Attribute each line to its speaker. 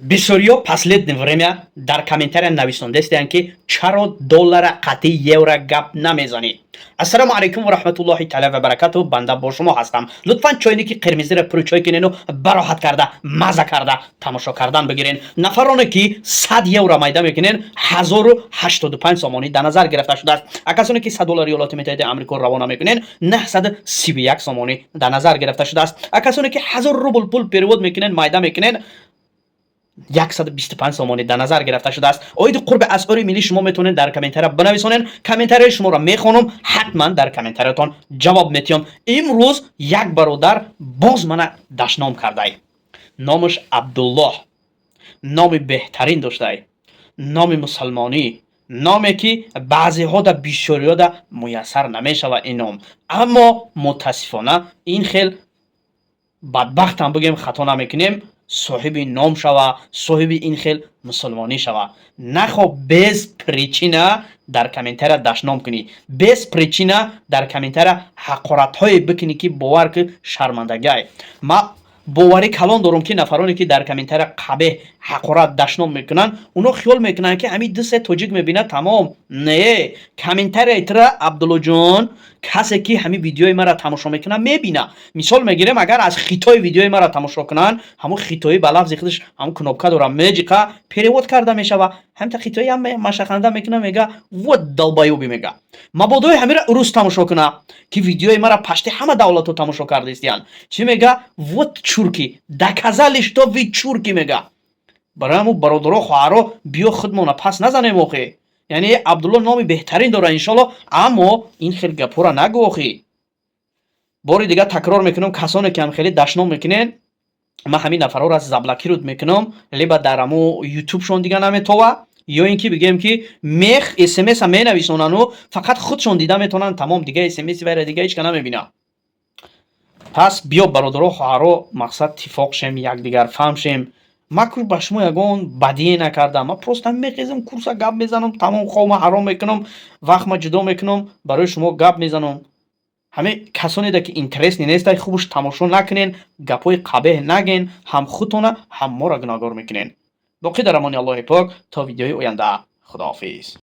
Speaker 1: Бисёриё последнее время дар комментария нависондастанд, ки чаро доллара қатъи евро гап намезанӣ. Ассалому алайкум ва раҳматуллоҳи таъала ва баракатуҳ. Банда бо шумо ҳастам. Лутфан чойники қирмизиро пури чой кинену бароҳат карда, маза карда тамошо кардан бигирен. Нафароне ки 100 евро майда мекунен 1085 сомонӣ дар назар гирифта шудааст. Касоне ки 100 доллари Иёлоти Муттаҳидаи Амрико равона мекунен 931 сомонӣ дар назар гирифта шудааст. Касоне ки 1000 рубл пул перевод мекунен, майда мекунен 125 сомонӣ дар назар гирифта шудааст. оиди қурби асъори миллӣ шумо метавонед дар комментария бинависонед. Комментарияи шуморо мехонам, ҳатман дар комментариятон ҷавоб метиҳам. Имрӯз як бародар боз мана дашном кардай. Номаш Абдуллоҳ, номи беҳтарин доштай, номи мусалмонӣ, номе ки баъзеҳода бисёриёда муяссар намешава ин ном. Аммо мутаассифона ин хел бадбахтам бигем хато намекунем, соҳиби ном шава, соҳиби ин хел мусалмонӣ шава. Нахоҳ без причина дар комментария дашном кунӣ, без причина дар комментария ҳақоратҳое бикунӣ, ки бовар ки шармандагиай. Ма боварӣ калон дорам, ки нафароне ки дар комментария қабеҳ ҳақорат дашном мекунанд, унҳо хиёл мекунанд, ки ҳамин дусе тоҷик мебинад тамом. Не, комментарияи тира Абдуллоҷон касе ки ҳамин видеои маро тамошо мекунад мебина. Мисол мегирем, агар аз хитой видеои маро тамошо кунанд, ҳамун хитоӣ ба лафзи худаш ҳамун кнопка дора меҷиқа перевод карда мешава. Ҳамин хитоӣ ҳам машақанда мекуна, мега вот долбоёби мега. Мабодои ҳамира урус тамошо куна, ки видеои маро пашти ҳама давлатҳо тамошо кардастиянд. Чӣ мега? Вот чурки, доказали, что вы чурки мега. Барои ҳамун бародаро хоҳаро биё худмона пас назанем охи. Яъне Абдулло номи беҳтарин дора иншоалло, аммо ин хел гапҳоро нагӯ охи. бори дигар такрор мекунам, касоне ки ҳамхелӣ дашном мекунен, ман ҳамин нафарҳоро заблокируд мекунам, либо дар ҳамун ютубшон дига наметова, ё ин ки бигем ки мех смс-а менависонану фақат худшон дида метавонанд, тамом, дига смс-и вайра дига ҳеч ка намебина. пас биё бародаро хоҳаро мақсад тифоқ шем, якдигар фаҳм шем. ман куш ба шумо ягон бадие накардам. Ман просто мехезам, курса гап мезанам, тамом, хоҳма ҳаром мекунам, вақтма ҷудо мекунам, барои шумо гап мезанам. ҳамин касонеда ки интересни нестай, хубаш тамошо накунен, гапҳои қабеҳ наген, ҳам худтона ҳам моро гуноҳгор мекунен. боқӣ дар амони Аллоҳи пок то видеои оянда. Худоҳафиз.